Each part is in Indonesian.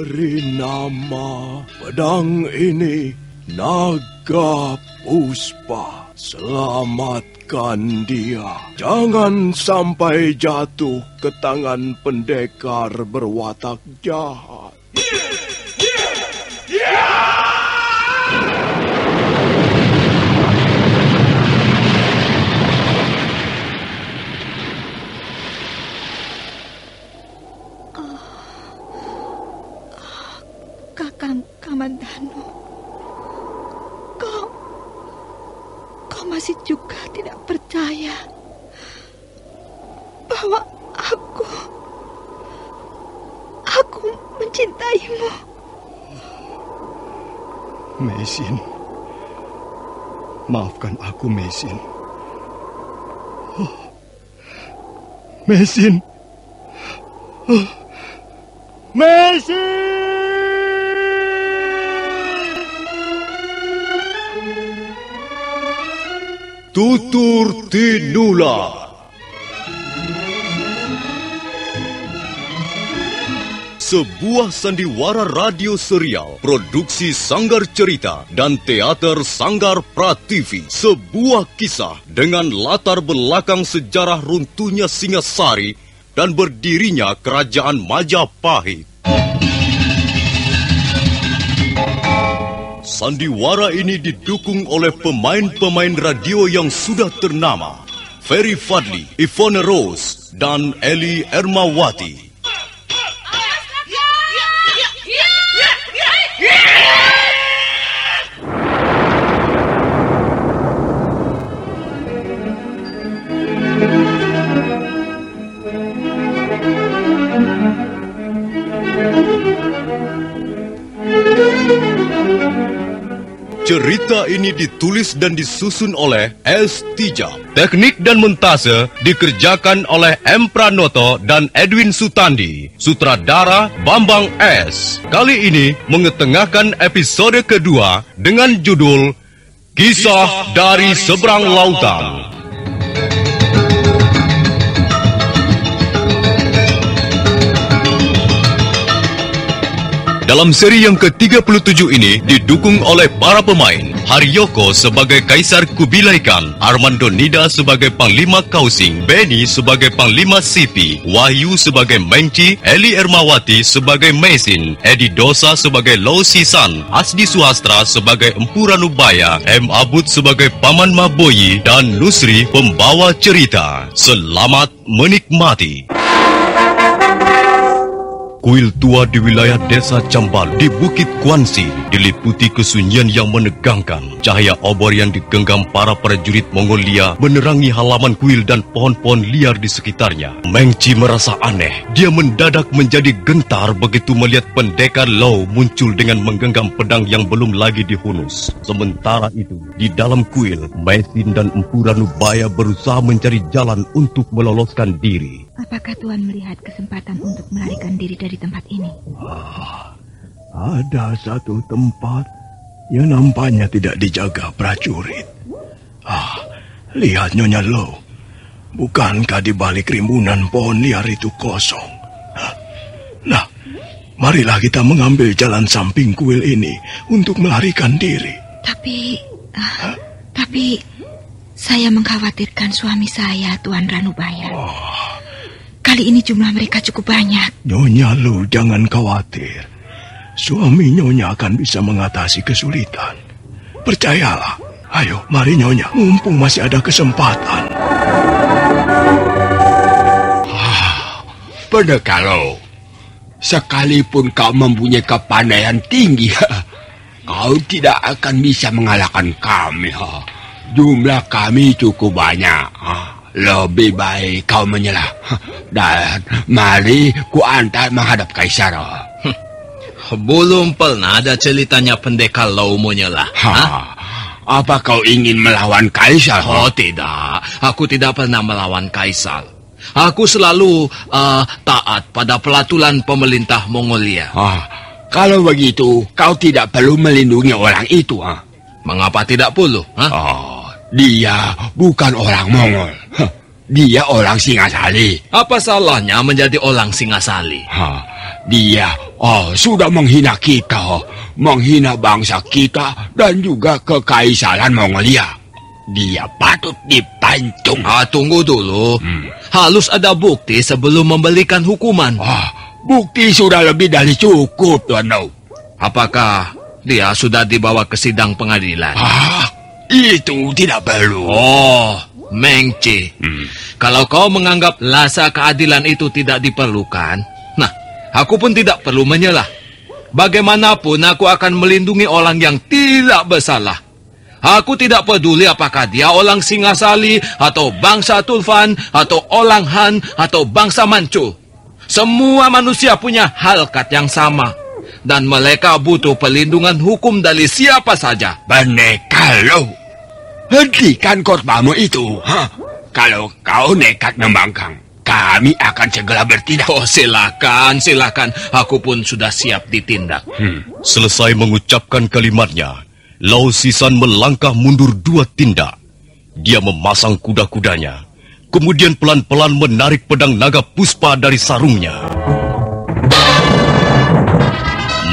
Beri nama pedang ini Naga Puspa. Selamatkan dia. Jangan sampai jatuh ke tangan pendekar berwatak jahat. Kakang Kamandanu, kau masih juga tidak percaya bahwa aku mencintaimu. Meisin, maafkan aku, Meisin. Meisin. Meisin! Tutur Tinula. Sebuah sandiwara radio serial produksi Sanggar Cerita dan teater Sanggar Prativi. Sebuah kisah dengan latar belakang sejarah runtuhnya Singasari dan berdirinya Kerajaan Majapahit. Sandiwara ini didukung oleh pemain-pemain radio yang sudah ternama, Ferry Fadli, Ivone Rose, dan Eli Ermawati. Cerita ini ditulis dan disusun oleh S. Tijab. Teknik dan montase dikerjakan oleh M. Pranoto dan Edwin Sutandi. Sutradara Bambang S. Kali ini mengetengahkan episode kedua dengan judul Kisah dari Seberang Lautan. Dalam seri yang ke-37 ini didukung oleh para pemain Haryoko sebagai Kaisar Kubilai Khan, Armando Nida sebagai Panglima Kausing, Benny sebagai Panglima Sipi, Wahyu sebagai Mengci, Eli Ermawati sebagai Meisin, Edi Dosa sebagai Lo Sisan, Asdi Suhastra sebagai Empu Ranubaya, M. Abud sebagai Paman Maboyi, dan Nusri pembawa cerita. Selamat menikmati. Kuil tua di wilayah desa Cambal di Bukit Kuansi diliputi kesunyian yang menegangkan. Cahaya obor yang digenggam para prajurit Mongolia menerangi halaman kuil dan pohon-pohon liar di sekitarnya. Mengci merasa aneh. Dia mendadak menjadi gentar begitu melihat pendekar Lo muncul dengan menggenggam pedang yang belum lagi dihunus. Sementara itu, di dalam kuil, Meisin dan Empu Ranubaya berusaha mencari jalan untuk meloloskan diri. Apakah Tuan melihat kesempatan untuk melarikan diri dari tempat ini? Ada satu tempat yang nampaknya tidak dijaga prajurit. Lihat Nyonya Lo. Bukankah di balik rimbunan pohon liar itu kosong? Nah, marilah kita mengambil jalan samping kuil ini untuk melarikan diri. Tapi saya mengkhawatirkan suami saya, Tuan Ranubaya. Kali ini jumlah mereka cukup banyak. Nyonya Lo jangan khawatir. Suami Nyonya akan bisa mengatasi kesulitan. Percayalah. Ayo, mari Nyonya, mumpung masih ada kesempatan. Pendekar Lo, sekalipun kau mempunyai kepandaian tinggi, kau tidak akan bisa mengalahkan kami. Jumlah kami cukup banyak. Lebih baik kau menyerah. Dan mari ku antar menghadap Kaisar. Belum pernah ada ceritanya pendekar Lo menyerah. Apa kau ingin melawan Kaisar? Oh tidak, aku tidak pernah melawan Kaisar. Aku selalu taat pada pelaturan pemerintah Mongolia. Kalau begitu, kau tidak perlu melindungi orang itu. Mengapa tidak perlu? Dia bukan orang Mongol. Dia orang Singasali. Apa salahnya menjadi orang Singasali? Dia sudah menghina kita, menghina bangsa kita dan juga kekaisaran Mongolia. Dia patut dipancung. Tunggu dulu. Harus ada bukti sebelum memberikan hukuman. Bukti sudah lebih dari cukup, Tuan Lau. Apakah dia sudah dibawa ke sidang pengadilan? Itu tidak perlu. Mengci. Kalau kau menganggap rasa keadilan itu tidak diperlukan, nah, aku pun tidak perlu menyelah. Bagaimanapun aku akan melindungi orang yang tidak bersalah. Aku tidak peduli apakah dia orang Singasali, atau bangsa Tulfan, atau orang Han, atau bangsa Manchu. Semua manusia punya harkat yang sama. Dan mereka butuh perlindungan hukum dari siapa saja. Pendekar lo, hentikan khotbahmu itu. Kalau kau nekat membangkang, kami akan segera bertindak. Silakan. Aku pun sudah siap ditindak. Selesai mengucapkan kalimatnya, Lao Sisan melangkah mundur 2 tindak. Dia memasang kuda-kudanya, kemudian pelan-pelan menarik pedang naga puspa dari sarungnya.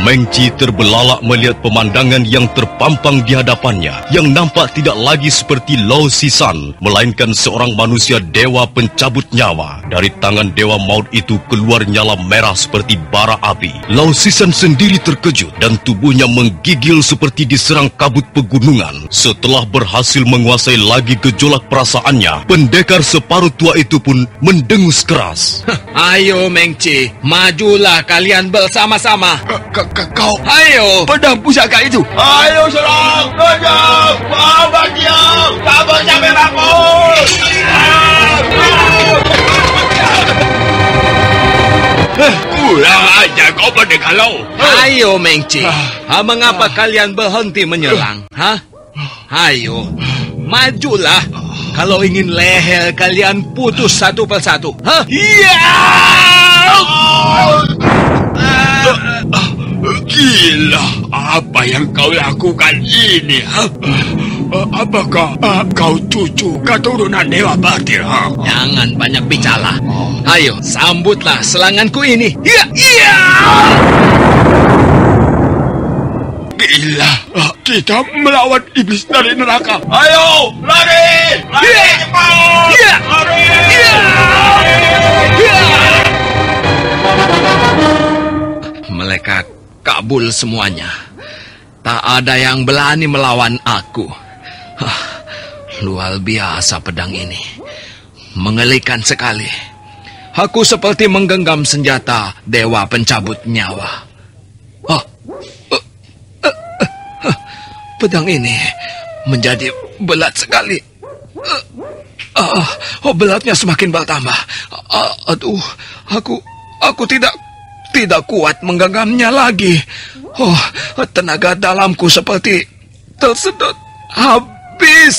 Mengci terbelalak melihat pemandangan yang terpampang di hadapannya, yang nampak tidak lagi seperti Lao Sisan, melainkan seorang manusia dewa pencabut nyawa. Dari tangan dewa maut itu keluar nyala merah seperti bara api. Lao Sisan sendiri terkejut dan tubuhnya menggigil seperti diserang kabut pegunungan. Setelah berhasil menguasai lagi gejolak perasaannya, pendekar separuh tua itu pun mendengus keras. Ayo Mengci, majulah kalian bersama-sama. Kau, ayo, pedang pusaka itu. Ayo serang, kejar, bawa dia, kabur sampai mampus. Kurang aja kau pendekar lo. Ayo Mengci, mengapa kalian berhenti menyerang? Ayo, majulah. Kalau ingin leher kalian putus satu persatu. Gila, apa yang kau lakukan ini? Apakah kau cucu keturunan Dewa Batir? Jangan banyak bicara. Ayo, sambutlah seranganku ini. Gila, kita melawan iblis dari neraka. Ayo, lari! Lari cepat! Lari! Mereka kabul semuanya. Tak ada yang berani melawan aku. Luar biasa pedang ini. Mengerikan sekali. Aku seperti menggenggam senjata dewa pencabut nyawa. Pedang ini menjadi berat sekali. Beratnya semakin bertambah. Aduh, aku tidak kuat menggenggamnya lagi. Tenaga dalamku seperti tersedot habis.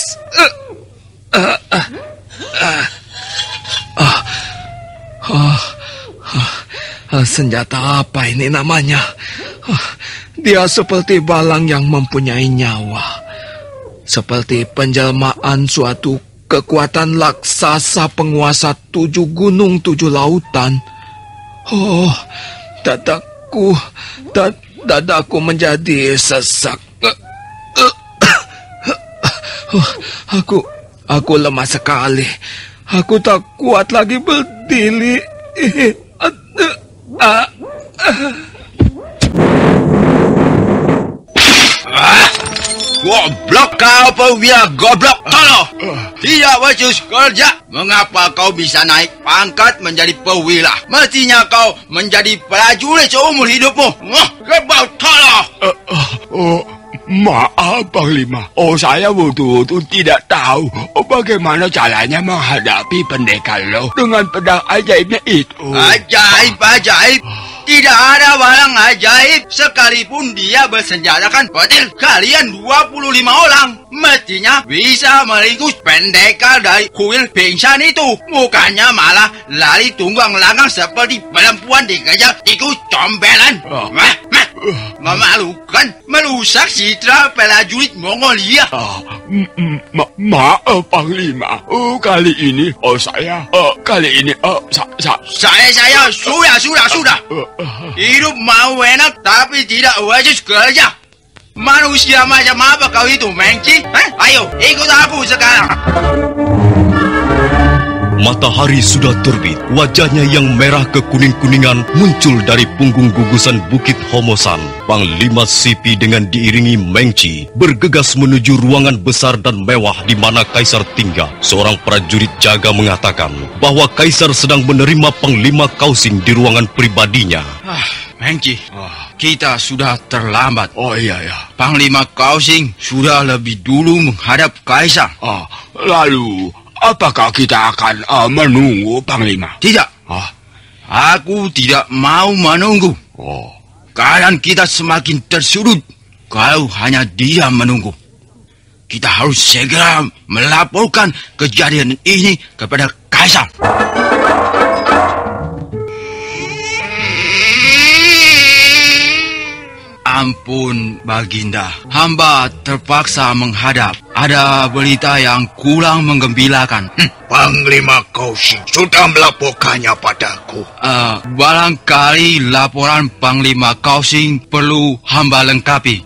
Senjata apa ini namanya? Dia seperti balang yang mempunyai nyawa. Seperti penjelmaan suatu kekuatan raksasa penguasa 7 gunung 7 lautan. Dadaku menjadi sesak. Aku lemah sekali. Aku tak kuat lagi berdiri. Goblok kau Pawia, goblok tolo. Tidak becus kerja. Mengapa kau bisa naik pangkat menjadi perwira? Mestinya kau menjadi prajurit seumur hidupmu. Kebau tolo. Maaf Panglima. Saya betul-betul tidak tahu bagaimana caranya menghadapi pendekar lo dengan pedang ajaibnya itu. Ajaib. Tidak ada barang ajaib sekalipun dia bersenjatakan petir. Kalian 25 orang mestinya bisa meringkus pendekar dari kuil pingsan itu. Bukannya malah lari tunggang langgang seperti perempuan dikejar tikus combelan. Memalukan, merusak citra prajurit Mongolia. Maaf Panglima. Kali ini saya Sudah. Hidup mau enak tapi tidak wajib kerja. Manusia macam apa kau itu, Mengci? Ayo, ikut aku sekarang. Matahari sudah terbit, wajahnya yang merah kekuning-kuningan muncul dari punggung gugusan Bukit Homosan. Panglima Sipi dengan diiringi Mengci bergegas menuju ruangan besar dan mewah di mana Kaisar tinggal. Seorang prajurit jaga mengatakan bahwa Kaisar sedang menerima Panglima Kausing di ruangan pribadinya. Mengci, kita sudah terlambat. Oh iya. Panglima Kausing sudah lebih dulu menghadap Kaisar. Lalu apakah kita akan menunggu Panglima? Tidak. Aku tidak mau menunggu. Keadaan kita semakin tersudut kalau hanya diam menunggu. Kita harus segera melaporkan kejadian ini kepada Kaisar. Ampun, Baginda. Hamba terpaksa menghadap. Ada berita yang kurang menggembirakan. Panglima Kausing sudah melaporkannya padaku. Barangkali laporan Panglima Kausing perlu hamba lengkapi.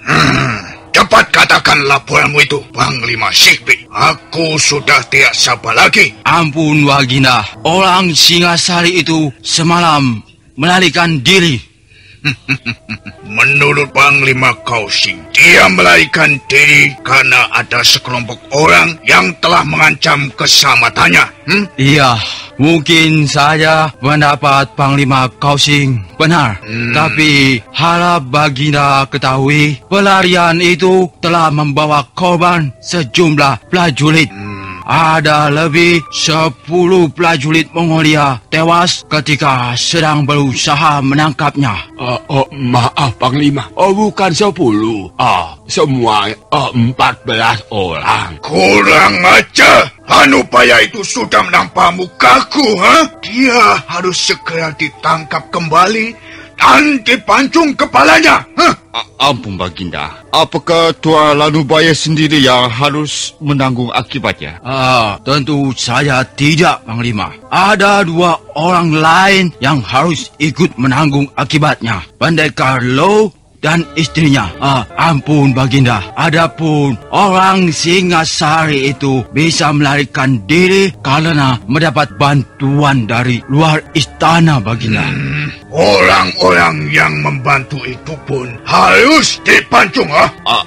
Cepat katakan laporanmu itu, Panglima Sipi. Aku sudah tidak sabar lagi. Ampun, Baginda. Orang Singasari itu semalam melarikan diri. Menurut Panglima Kausing, dia melarikan diri karena ada sekelompok orang yang telah mengancam keselamatannya. Iya, mungkin saja pendapat Panglima Kausing benar. Tapi harap Baginda ketahui, pelarian itu telah membawa korban sejumlah prajurit. Ada lebih 10 prajurit Mongolia tewas ketika sedang berusaha menangkapnya. Maaf Panglima, bukan 10. Semua 14 orang. Kurang ajar. Hanupaya itu sudah menampar mukaku, Dia harus segera ditangkap kembali dan dipancung kepalanya. Ampun Baginda, apakah Tuan Lanubaya sendiri yang harus menanggung akibatnya? Tentu saja tidak, Panglima. Ada 2 orang lain yang harus ikut menanggung akibatnya. Pendekar Lo dan istrinya. Ampun Baginda. Adapun orang Singasari itu bisa melarikan diri karena mendapat bantuan dari luar istana, Baginda. Orang-orang yang membantu itu pun harus dipancung,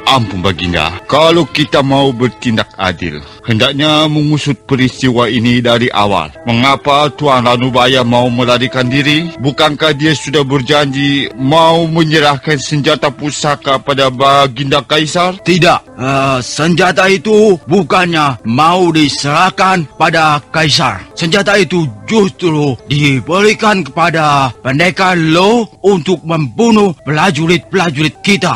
Ampun Baginda, kalau kita mau bertindak adil, hendaknya mengusut peristiwa ini dari awal. Mengapa Tuan Lanubaya mau melarikan diri? Bukankah dia sudah berjanji mau menyerahkan senjata pusaka pada Baginda Kaisar? Tidak, senjata itu bukannya mau diserahkan pada Kaisar. Senjata itu justru diberikan kepada pendekar Lo untuk membunuh prajurit-prajurit kita.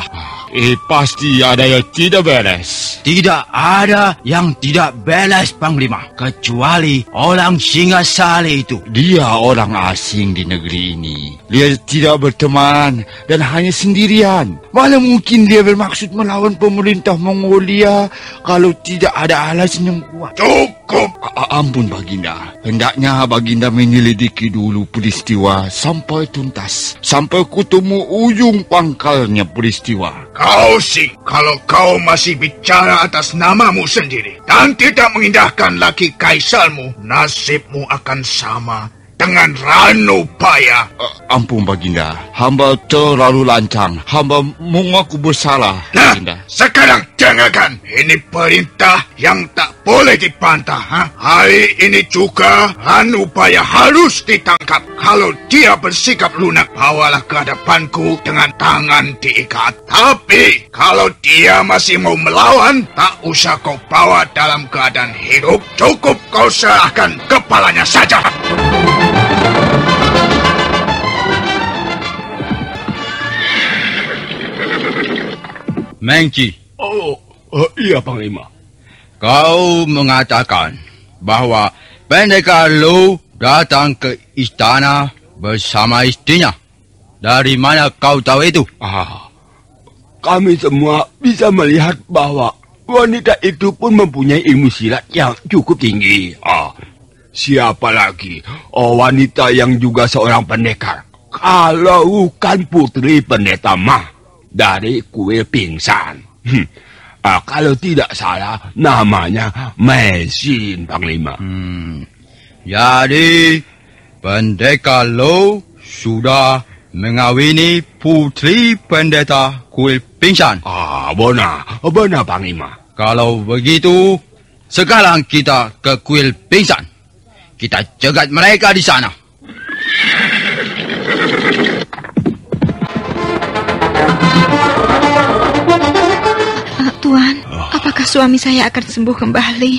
Pasti ada yang tidak beres. Tidak ada yang tidak beres, Panglima. Kecuali orang Singasari itu. Dia orang asing di negeri ini. Dia tidak berteman dan hanya sendirian. Mana mungkin dia bermaksud melawan pemerintah Mongolia kalau tidak ada alasan yang kuat. Cukup. Ampun Baginda. Hendaknya Baginda menyelidiki dulu peristiwa sampai tuntas. Sampai ketemu ujung pangkalnya peristiwa. Kausing, kalau kau masih bicara atas namamu sendiri dan tidak mengindahkan lagi kaisarmu, nasibmu akan sama dengan Ranubaya. Ampun Baginda, hamba terlalu lancang. Hamba mengaku bersalah, Baginda. Sekarang dengarkan. Ini perintah yang tak boleh dibantah. Hari ini juga Ranubaya harus ditangkap. Kalau dia bersikap lunak, bawalah ke hadapanku dengan tangan diikat. Tapi kalau dia masih mau melawan, tak usah kau bawa dalam keadaan hidup. Cukup kau serahkan kepalanya saja. Mengci. Iya Panglima. Kau mengatakan bahwa pendekar Lo datang ke istana bersama istrinya. Dari mana kau tahu itu? Kami semua bisa melihat bahwa wanita itu pun mempunyai ilmu silat yang cukup tinggi. Siapa lagi? Wanita yang juga seorang pendekar. Kalau bukan putri pendeta mah dari kuil pingsan. Kalau tidak salah, namanya Mesin, Panglima. Jadi, pendekar Lo sudah mengawini putri pendeta kuil pingsan. Benar, Panglima. Kalau begitu, sekarang kita ke kuil pingsan. Kita cegat mereka di sana. Tuan, apakah suami saya akan sembuh kembali?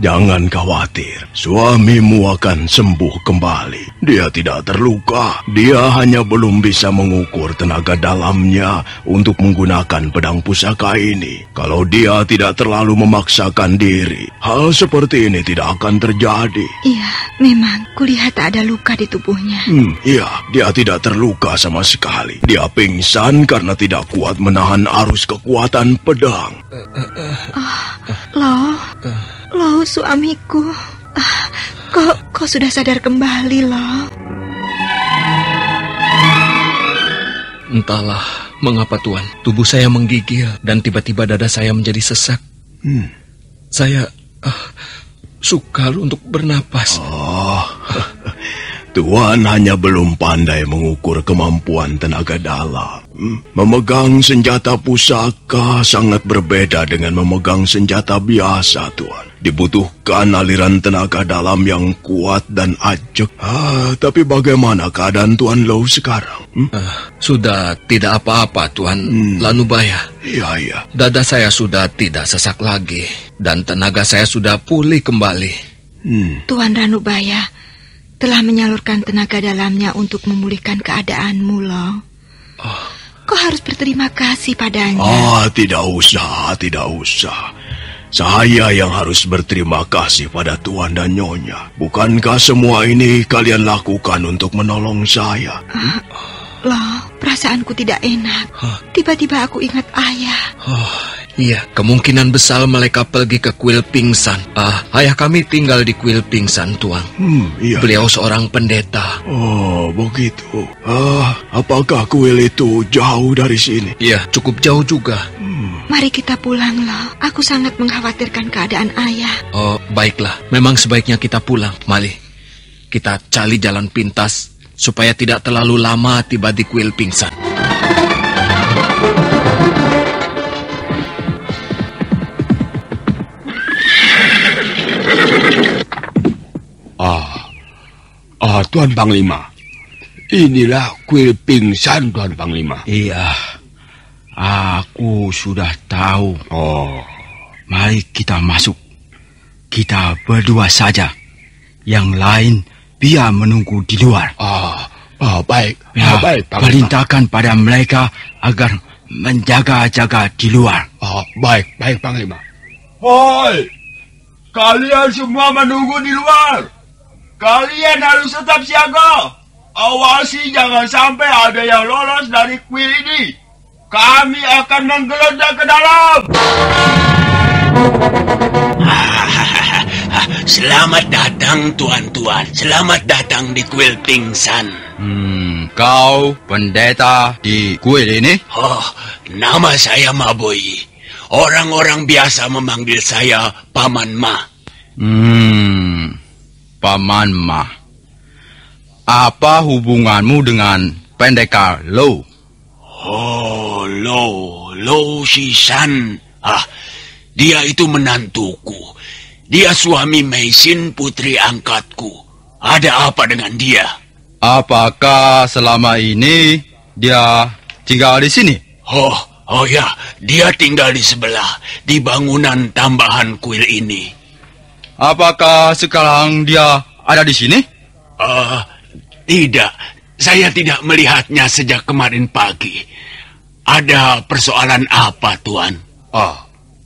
Jangan khawatir. Suamimu akan sembuh kembali. Dia tidak terluka. Dia hanya belum bisa mengukur tenaga dalamnya untuk menggunakan pedang pusaka ini. Kalau dia tidak terlalu memaksakan diri, hal seperti ini tidak akan terjadi. Iya, memang kulihat tak ada luka di tubuhnya. Iya, dia tidak terluka sama sekali. Dia pingsan karena tidak kuat menahan arus kekuatan pedang. Lo, suamiku. Kau sudah sadar kembali, Lo. Entahlah mengapa, Tuan. Tubuh saya menggigil dan tiba-tiba dada saya menjadi sesak. Saya sukar untuk bernapas. Tuan hanya belum pandai mengukur kemampuan tenaga dalam. Memegang senjata pusaka sangat berbeda dengan memegang senjata biasa, Tuan. Dibutuhkan aliran tenaga dalam yang kuat dan ajak. Tapi bagaimana keadaan Tuan Lo sekarang? Sudah tidak apa-apa, Tuan Lanubaya. Iya. Dada saya sudah tidak sesak lagi dan tenaga saya sudah pulih kembali. Tuan Ranubaya telah menyalurkan tenaga dalamnya untuk memulihkan keadaanmu, Lo. Kau harus berterima kasih padanya. Tidak usah. Saya yang harus berterima kasih pada Tuan dan Nyonya. Bukankah semua ini kalian lakukan untuk menolong saya? Lo, perasaanku tidak enak. Tiba-tiba aku ingat ayah. Iya, kemungkinan besar mereka pergi ke kuil pingsan. Ayah kami tinggal di kuil pingsan, Tuan. Iya. Beliau seorang pendeta. Begitu. Apakah kuil itu jauh dari sini? Iya, cukup jauh juga. Mari kita pulang, Lo. Aku sangat mengkhawatirkan keadaan ayah. Baiklah. Memang sebaiknya kita pulang. Mari, kita cari jalan pintas supaya tidak terlalu lama tiba di kuil pingsan. Tuan Panglima. Inilah kuil pingsan, Tuan Panglima. Iya, aku sudah tahu. Mari kita masuk. Kita berdua saja. Yang lain biar menunggu di luar. Baik, Panglima. Perintahkan pada mereka agar menjaga-jaga di luar. Baik, Panglima. Hoi, kalian semua menunggu di luar. Kalian harus tetap siaga. Awasi jangan sampai ada yang lolos dari kuil ini. Kami akan menggeledah ke dalam. Selamat datang, tuan-tuan. Selamat datang di kuil pingsan. Kau pendeta di kuil ini? Nama saya Maboi. Orang-orang biasa memanggil saya Paman Ma. Paman Ma. Apa hubunganmu dengan pendekar Lo? Lo Shisan. Dia itu menantuku. Dia suami Meisin, putri angkatku. Ada apa dengan dia? Apakah selama ini dia tinggal di sini? Oh ya, dia tinggal di sebelah, di bangunan tambahan kuil ini. Apakah sekarang dia ada di sini? Tidak. Saya tidak melihatnya sejak kemarin pagi. Ada persoalan apa, Tuan?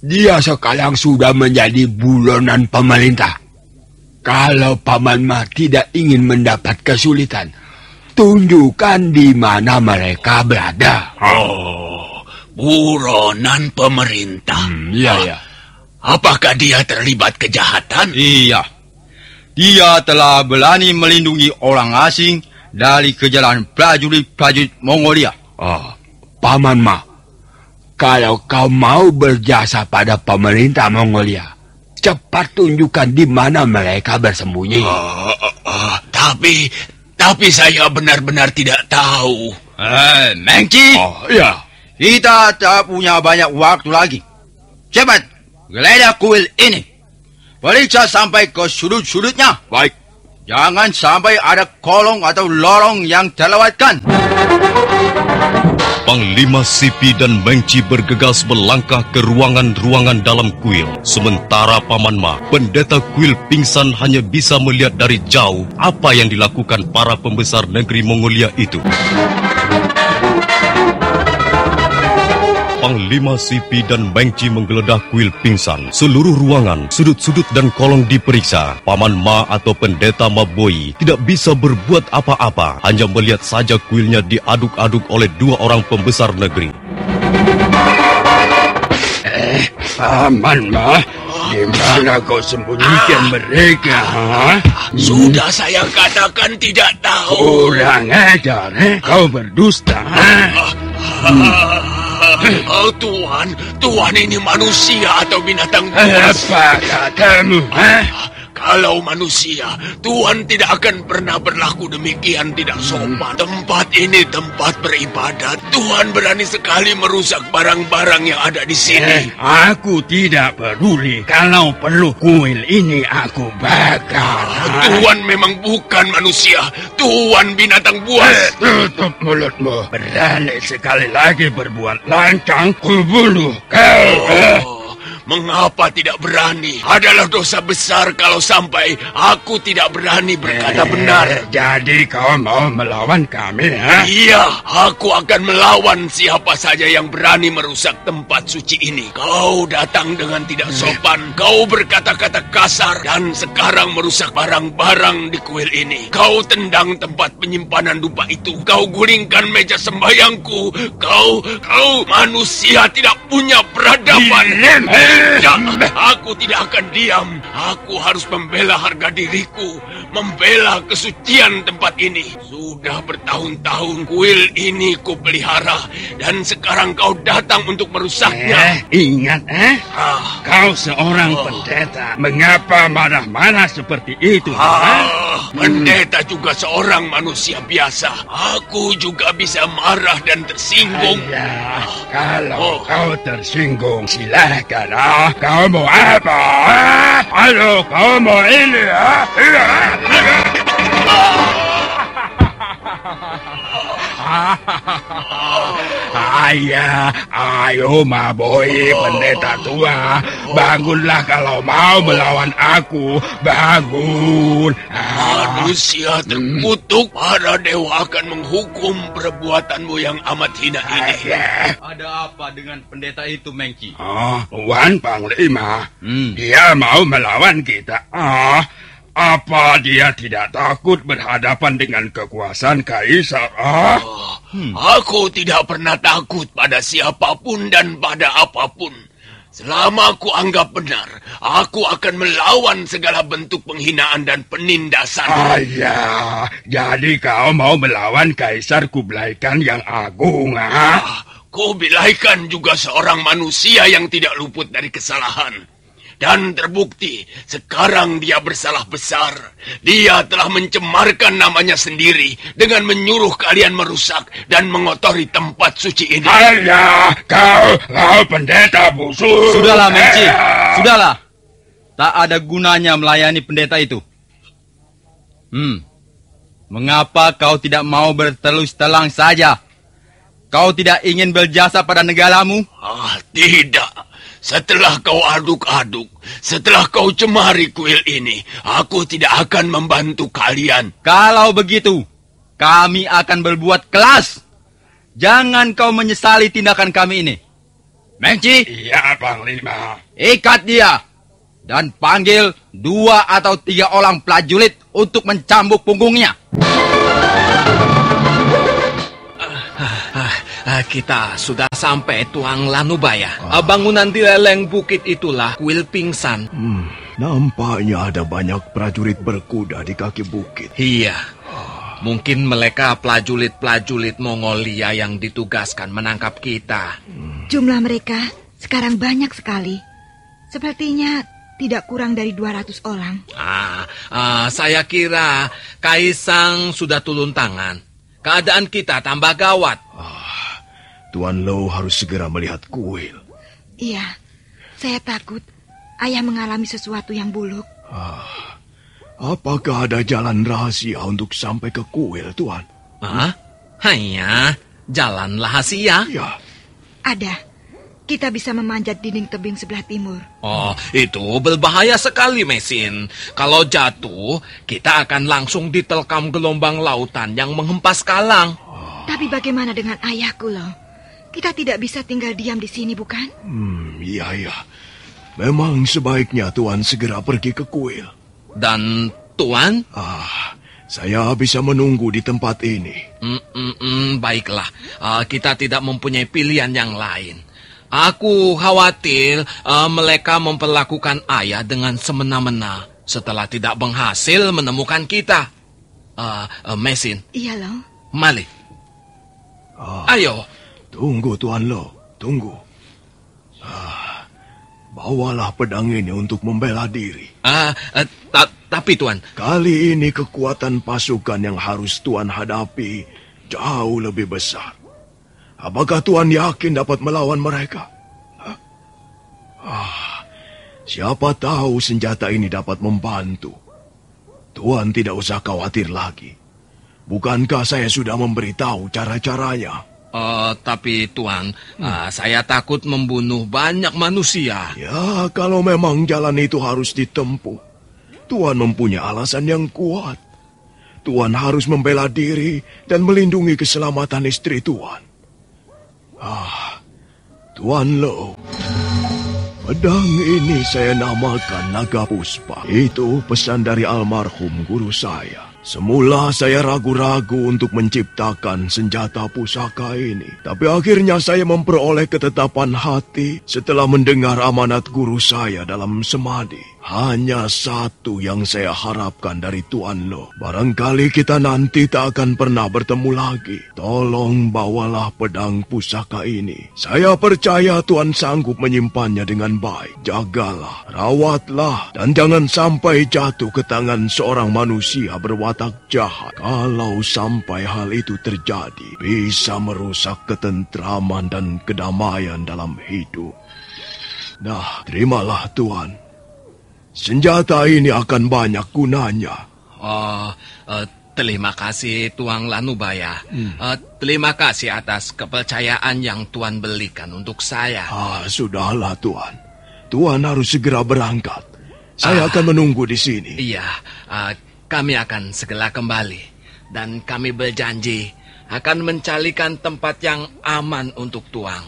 Dia sekarang sudah menjadi buronan pemerintah. Kalau Paman Ma tidak ingin mendapat kesulitan, tunjukkan di mana mereka berada. Buronan pemerintah. Iya. Apakah dia terlibat kejahatan? Iya. Dia telah berani melindungi orang asing dari kejaran prajurit-prajurit Mongolia. Paman Ma, kalau kau mau berjasa pada pemerintah Mongolia, cepat tunjukkan di mana mereka bersembunyi. Tapi saya benar-benar tidak tahu. Mengci. Iya. Kita tak punya banyak waktu lagi. Cepat, geledah kuil ini. Periksa sampai ke sudut-sudutnya. Baik. Jangan sampai ada kolong atau lorong yang terlewatkan. Panglima Sipi dan Mengci bergegas melangkah ke ruangan-ruangan dalam kuil. Sementara Paman Ma, pendeta kuil pingsan hanya bisa melihat dari jauh apa yang dilakukan para pembesar negeri Mongolia itu. Panglima Sipi dan Mengci menggeledah kuil pingsan. Seluruh ruangan, sudut-sudut dan kolong diperiksa. Paman Ma atau pendeta Maboi tidak bisa berbuat apa-apa. Hanya melihat saja kuilnya diaduk-aduk oleh dua orang pembesar negeri. Paman Ma, di mana kau sembunyikan mereka? Sudah saya katakan tidak tahu. Kurang ajar, kau berdusta. Tuan ini manusia atau binatang buas? Apa katamu? Kalau manusia, Tuan tidak akan pernah berlaku demikian tidak sopan. Tempat ini tempat beribadat. Tuan berani sekali merusak barang-barang yang ada di sini. Aku tidak peduli. Kalau perlu kuil ini aku bakar. Tuan memang bukan manusia. Tuan binatang buas. Tutup mulutmu. Berani sekali lagi berbuat lancang, kubunuh kau. Mengapa tidak berani? Adalah dosa besar kalau sampai aku tidak berani berkata benar. Jadi kau mau melawan kami, ha? Iya, aku akan melawan siapa saja yang berani merusak tempat suci ini. Kau datang dengan tidak sopan, kau berkata-kata kasar, dan sekarang merusak barang-barang di kuil ini. Kau tendang tempat penyimpanan dupa itu, kau gulingkan meja sembahyangku. Kau manusia tidak punya peradaban. Aku tidak akan diam. Aku harus membela harga diriku, membela kesucian tempat ini. Sudah bertahun-tahun kuil ini kupelihara, dan sekarang kau datang untuk merusaknya. Ingat, kau seorang pendeta. Mengapa marah-marah seperti itu? Pendeta juga seorang manusia biasa. Aku juga bisa marah dan tersinggung. Kalau kau tersinggung, silakan. Kau mau apa? Halo, kau mau ini? Ayo Maboi, pendeta tua, bangunlah kalau mau melawan aku. Bangun. Manusia terkutuk, para dewa akan menghukum perbuatanmu yang amat hina ini. Ada apa dengan pendeta itu, Mengci? Tuan Panglima, dia mau melawan kita. Apa dia tidak takut berhadapan dengan kekuasaan Kaisar? Aku tidak pernah takut pada siapapun dan pada apapun. Selama aku anggap benar, aku akan melawan segala bentuk penghinaan dan penindasan. Jadi kau mau melawan Kaisar Kublai Khan yang agung, Kublai Khan juga seorang manusia yang tidak luput dari kesalahan. Dan terbukti, sekarang dia bersalah besar. Dia telah mencemarkan namanya sendiri dengan menyuruh kalian merusak dan mengotori tempat suci ini. Kau pendeta busuk. Sudahlah, Mengci. Sudahlah. Tak ada gunanya melayani pendeta itu. Mengapa kau tidak mau bertelus telang saja? Kau tidak ingin berjasa pada negaramu? Tidak. Setelah kau aduk-aduk, setelah kau cemari kuil ini, aku tidak akan membantu kalian. Kalau begitu, kami akan berbuat kelas. Jangan kau menyesali tindakan kami ini. Mengci? Iya, Panglima. Ikat dia dan panggil 2 atau 3 orang prajurit untuk mencambuk punggungnya. Kita sudah sampai, Tuan Lanubaya. Bangunan di leleng bukit itulah kuil pingsan. Nampaknya ada banyak prajurit berkuda di kaki bukit. Iya. Mungkin mereka prajurit-prajurit Mongolia yang ditugaskan menangkap kita. Jumlah mereka sekarang banyak sekali. Sepertinya tidak kurang dari 200 orang. Saya kira Kaisang sudah turun tangan. Keadaan kita tambah gawat. Tuan Lo harus segera melihat kuil. Iya, saya takut ayah mengalami sesuatu yang buruk. Apakah ada jalan rahasia untuk sampai ke kuil, Tuan? Hanya jalan rahasia? Ya. Ada. Kita bisa memanjat dinding tebing sebelah timur. Itu berbahaya sekali, Mesin. Kalau jatuh, kita akan langsung diterkam gelombang lautan yang menghempas kalang. Tapi bagaimana dengan ayahku, loh? Kita tidak bisa tinggal diam di sini, bukan? Iya. Memang sebaiknya Tuan segera pergi ke kuil. Dan Tuan? Saya bisa menunggu di tempat ini. Baiklah, kita tidak mempunyai pilihan yang lain. Aku khawatir mereka memperlakukan ayah dengan semena-mena setelah tidak berhasil menemukan kita. Mesin. Iya, Lo. Mari. Ayo. Tunggu, Tuan Lo. Tunggu. Bawalah pedang ini untuk membela diri. Tapi, Tuan. Kali ini kekuatan pasukan yang harus Tuan hadapi jauh lebih besar. Apakah Tuan yakin dapat melawan mereka? Siapa tahu senjata ini dapat membantu. Tuan tidak usah khawatir lagi. Bukankah saya sudah memberitahu cara-caranya? Tapi Tuan, saya takut membunuh banyak manusia. Ya, kalau memang jalan itu harus ditempuh, Tuan mempunyai alasan yang kuat. Tuan harus membela diri dan melindungi keselamatan istri Tuan. Tuan Lo, pedang ini saya namakan Naga Puspa. Itu pesan dari almarhum guru saya. Semula saya ragu-ragu untuk menciptakan senjata pusaka ini. Tapi akhirnya saya memperoleh ketetapan hati setelah mendengar amanat guru saya dalam semadi. Hanya satu yang saya harapkan dari Tuan Lo. Barangkali kita nanti tak akan pernah bertemu lagi. Tolong bawalah pedang pusaka ini. Saya percaya Tuan sanggup menyimpannya dengan baik. Jagalah, rawatlah, dan jangan sampai jatuh ke tangan seorang manusia berwatak jahat. Kalau sampai hal itu terjadi, bisa merusak ketentraman dan kedamaian dalam hidup. Nah, terimalah Tuan. Senjata ini akan banyak gunanya. Terima kasih Tuan Lanubaya. Terima kasih atas kepercayaan yang Tuan berikan untuk saya. Sudahlah Tuan. Tuan harus segera berangkat. Saya akan menunggu di sini. Iya, kami akan segera kembali. Dan kami berjanji akan mencarikan tempat yang aman untuk Tuan.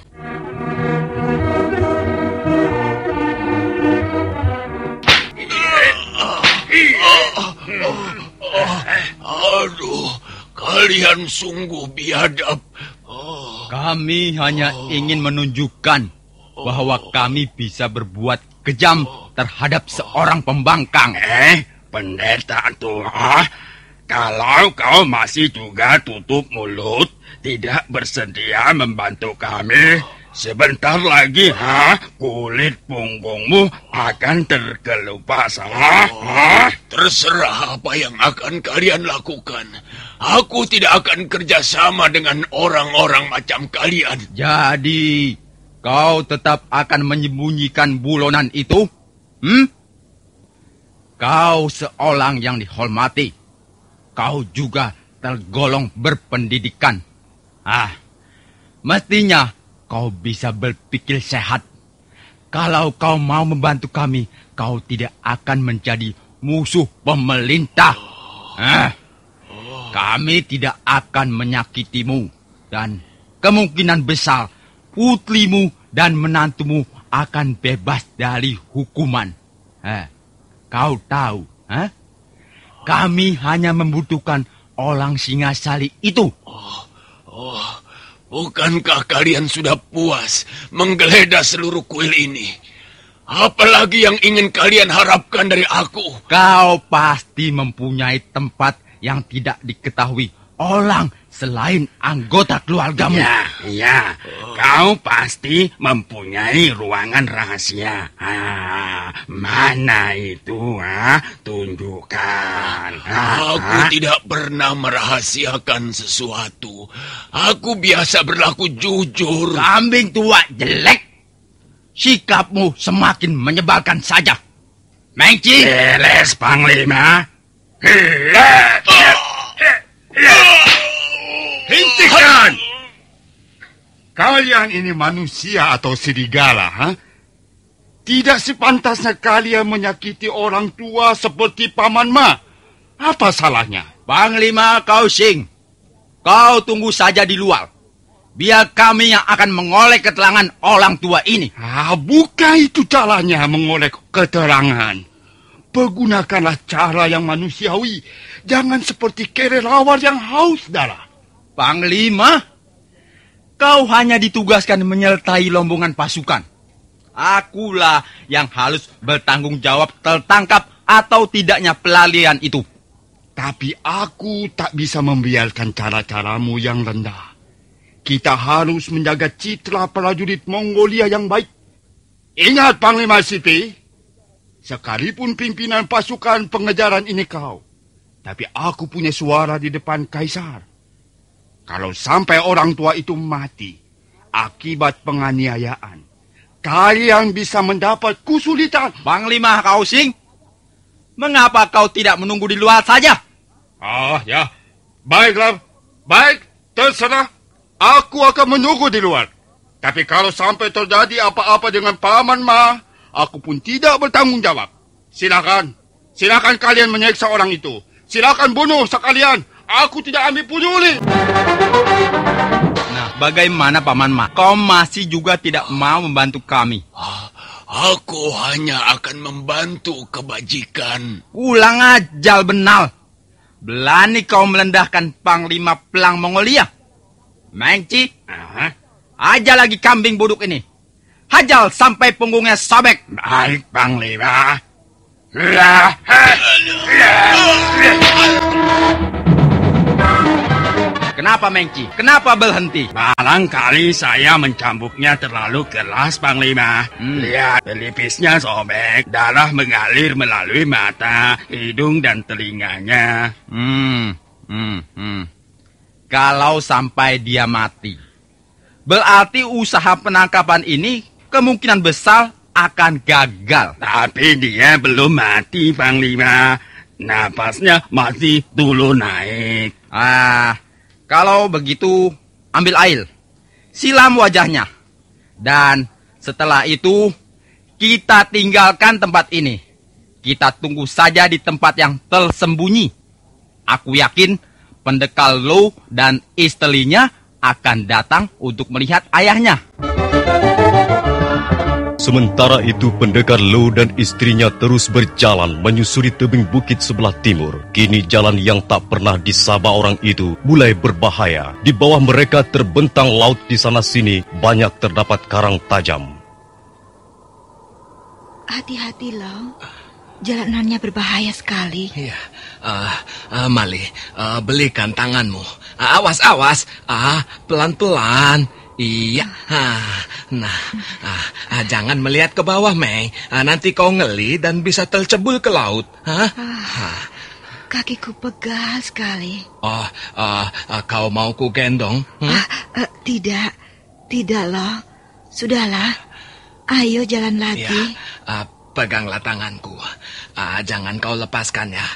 Aduh, kalian sungguh biadab. Kami hanya ingin menunjukkan bahwa kami bisa berbuat kejam terhadap seorang pembangkang. Pendeta tua, kalau kau masih juga tutup mulut, tidak bersedia membantu kami, sebentar lagi, kulit punggungmu akan terkelupas. Terserah apa yang akan kalian lakukan. Aku tidak akan kerjasama dengan orang-orang macam kalian. Jadi, kau tetap akan menyembunyikan bulonan itu? Kau seorang yang dihormati. Kau juga tergolong berpendidikan. Mestinya kau bisa berpikir sehat. Kalau kau mau membantu kami, kau tidak akan menjadi musuh pemerintah. Kami tidak akan menyakitimu. Dan kemungkinan besar putrimu dan menantumu akan bebas dari hukuman. Kau tahu, kami hanya membutuhkan orang Singasari itu. bukankah kalian sudah puas menggeledah seluruh kuil ini? Apalagi yang ingin kalian harapkan dari aku? Kau pasti mempunyai tempat yang tidak diketahui orang selain anggota keluargamu. Ya, kau pasti mempunyai ruangan rahasia. Mana itu? Tunjukkan. Aku tidak pernah merahasiakan sesuatu. Aku biasa berlaku jujur. Kambing tua jelek. Sikapmu semakin menyebalkan saja. Mengci. Beres, Panglima. Hentikan! Kalian ini manusia atau serigala, ha? Tidak sepantasnya kalian menyakiti orang tua seperti Paman Ma. Apa salahnya? Panglima Kausing, kau tunggu saja di luar. Biar kami yang akan mengolek keterangan orang tua ini. Bukan itu caranya mengolek keterangan. Pergunakanlah cara yang manusiawi. Jangan seperti kelelawar yang haus darah. Panglima, kau hanya ditugaskan menyertai rombongan pasukan. Akulah yang harus bertanggung jawab tertangkap atau tidaknya pelarian itu. Tapi aku tak bisa membiarkan cara-caramu yang rendah. Kita harus menjaga citra prajurit Mongolia yang baik. Ingat, Panglima Sipi, sekalipun pimpinan pasukan pengejaran ini kau, tapi aku punya suara di depan Kaisar. Kalau sampai orang tua itu mati akibat penganiayaan, kalian bisa mendapat kesulitan. Panglima Kausing, mengapa kau tidak menunggu di luar saja? Ya, baiklah. Baik, terserah. Aku akan menunggu di luar. Tapi kalau sampai terjadi apa-apa dengan Paman Ma, aku pun tidak bertanggung jawab. Silakan kalian menyiksa orang itu. Silakan bunuh sekalian. Aku tidak ambil peduli. Nah, bagaimana Paman Ma? Kau masih juga tidak mau membantu kami. Aku hanya akan membantu kebajikan. Ulang ajal benar. Berani kau melendahkan Panglima Pelang Mongolia? Mengci, aja lagi kambing boduk ini. Hajal sampai punggungnya sobek. Baik, Panglima. Kenapa, Mengci? Kenapa berhenti? Barangkali saya mencambuknya terlalu keras, Panglima. Lihat, pelipisnya sobek. Darah mengalir melalui mata, hidung, dan telinganya. Kalau sampai dia mati, berarti usaha penangkapan ini kemungkinan besar akan gagal. Tapi dia belum mati, Panglima. Napasnya masih dulu naik. Kalau begitu, ambil air. Silam wajahnya. Dan setelah itu, kita tinggalkan tempat ini. Kita tunggu saja di tempat yang tersembunyi. Aku yakin pendekar Lo dan istrinya akan datang untuk melihat ayahnya. Sementara itu pendekar Lo dan istrinya terus berjalan menyusuri tebing bukit sebelah timur. Kini jalan yang tak pernah disaba orang itu mulai berbahaya. Di bawah mereka terbentang laut di sana-sini, banyak terdapat karang tajam. Hati-hati, Lo. Jalanannya berbahaya sekali. Iya, Mali, belikan tanganmu. Awas, pelan-pelan. Iya, jangan melihat ke bawah, Mei. Nanti kau ngeli dan bisa tercebur ke laut. Kakiku pegal sekali. Kau mau ku gendong? Tidak, Lo. Sudahlah, ayo jalan lagi. Ya, peganglah tanganku. Jangan kau lepaskan ya.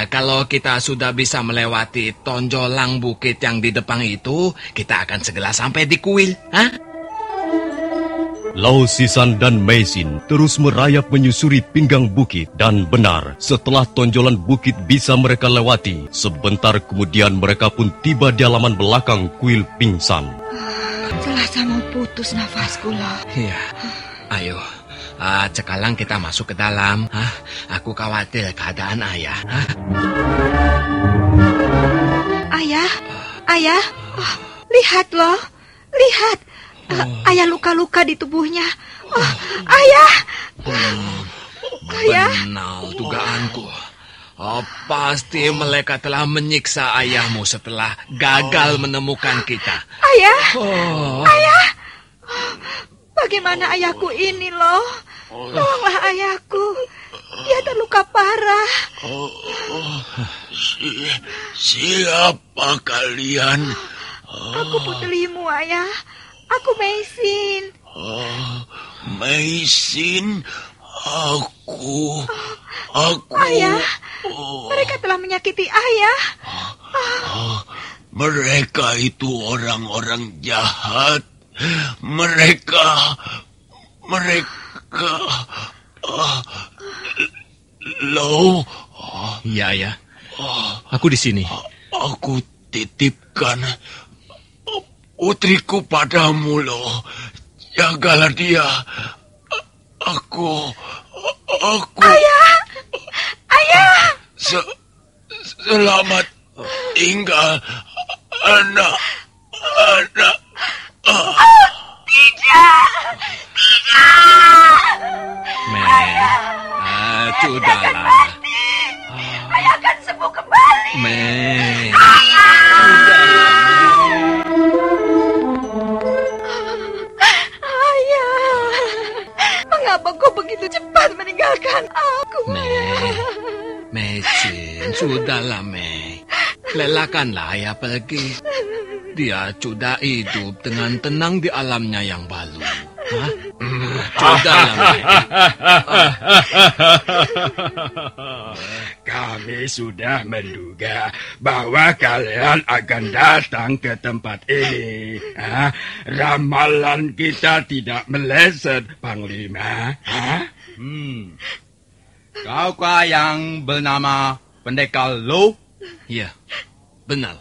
Kalau kita sudah bisa melewati tonjolang bukit yang di depan itu, kita akan segera sampai di kuil. Lao Sisan dan Meisin terus merayap menyusuri pinggang bukit. Dan benar, setelah tonjolan bukit bisa mereka lewati, sebentar kemudian mereka pun tiba di halaman belakang kuil Pingsan. Selasa mau putus nafasku, Lo. Iya, ayo. Sekarang kita masuk ke dalam. Aku khawatir keadaan ayah. Ayah, lihat, Lo. lihat. Ayah luka-luka di tubuhnya. Ayah. Ayah. Benar dugaanku. Pasti mereka telah menyiksa ayahmu setelah gagal menemukan kita. Ayah. Ayah. Bagaimana ayahku ini loh? Tolonglah ayahku. Dia terluka parah. Siapa kalian? Aku putrimu, ayah. Aku Meisin. Meisin? Aku... Ayah, mereka telah menyakiti ayah. Mereka itu orang-orang jahat. Mereka... Lo... Iya, ya. Aku di sini. Aku titipkan putriku padamu, Lo. Jagalah dia. Aku... Ayah! Ayah! Selamat tinggal, anak. Tidak! Mei, sudahlah. Ayah akan sembuh kembali. Mei. Mengapa kau begitu cepat meninggalkan aku? Mei, sudahlah, Mei. Lelahkanlah ayah pergi. Dia sudah hidup dengan tenang di alamnya yang baru. Sudahlah, Mei. Kami sudah menduga bahwa kalian akan datang ke tempat ini. Ramalan kita tidak meleset, Panglima. Kaukah yang bernama Pendekar Lo? Ya, benar.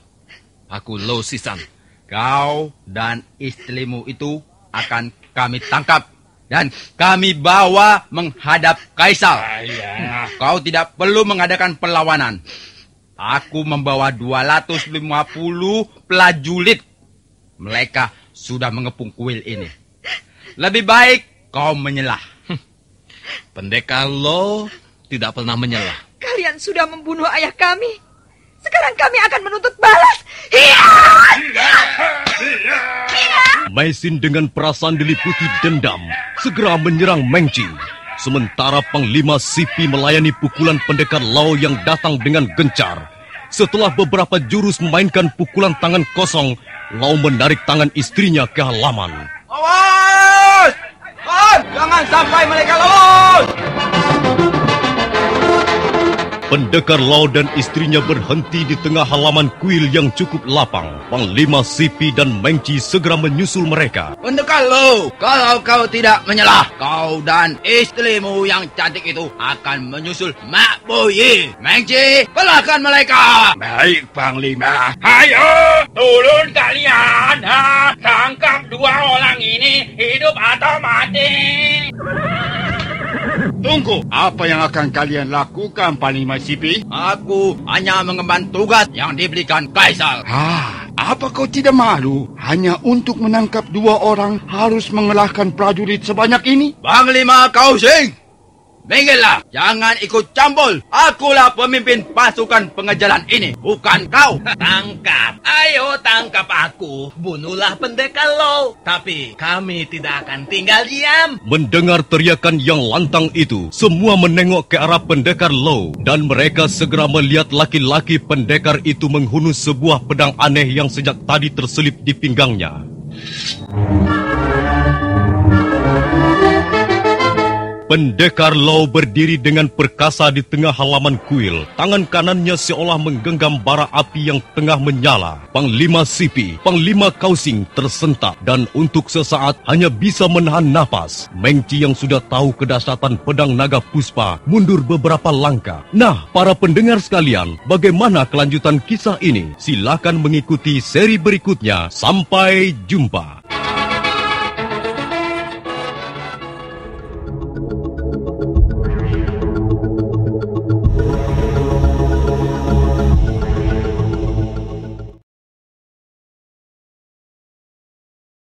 Aku Lo Sisan. Kau dan istrimu itu akan kami tangkap dan kami bawa menghadap Kaisar. Kau tidak perlu mengadakan perlawanan. Aku membawa 250 prajurit. Mereka sudah mengepung kuil ini. Lebih baik kau menyelah. Pendekar Lo tidak pernah menyerah. Kalian sudah membunuh ayah kami. Sekarang kami akan menuntut balas. Meisin dengan perasaan diliputi dendam segera menyerang Mengci. Sementara Panglima Sipi melayani pukulan pendekar Lao yang datang dengan gencar. Setelah beberapa jurus memainkan pukulan tangan kosong, Lao menarik tangan istrinya ke halaman. Awas! Jangan sampai mereka lolos! Pendekar Lao dan istrinya berhenti di tengah halaman kuil yang cukup lapang. Panglima Sipi dan Mengci segera menyusul mereka. Pendekar Lo, kalau kau tidak menyelah, kau dan istrimu yang cantik itu akan menyusul Mak Boyi. Mengci, pelahkan mereka. Baik, Panglima. Ayo, turun kalian. Tangkap 2 orang ini, hidup atau mati. Tunggu, apa yang akan kalian lakukan, Panglima Sipi? Aku hanya mengemban tugas yang diberikan Kaisar. Apa kau tidak malu? Hanya untuk menangkap 2 orang harus mengalahkan prajurit sebanyak ini? Panglima Kausing, minggirlah, jangan ikut campur. Akulah pemimpin pasukan pengejaran ini, bukan kau. Tangkap, ayo tangkap aku. Bunuhlah pendekar Lo. Tapi kami tidak akan tinggal diam. Mendengar teriakan yang lantang itu, semua menengok ke arah pendekar Lo. Dan mereka segera melihat laki-laki pendekar itu menghunus sebuah pedang aneh yang sejak tadi terselip di pinggangnya. Pendekar Lao berdiri dengan perkasa di tengah halaman kuil. Tangan kanannya seolah menggenggam bara api yang tengah menyala. Panglima Sipi, Panglima Kausing tersentak dan untuk sesaat hanya bisa menahan napas. Mengci yang sudah tahu kedahsyatan pedang naga puspa mundur beberapa langkah. Nah, para pendengar sekalian, bagaimana kelanjutan kisah ini? Silakan mengikuti seri berikutnya. Sampai jumpa.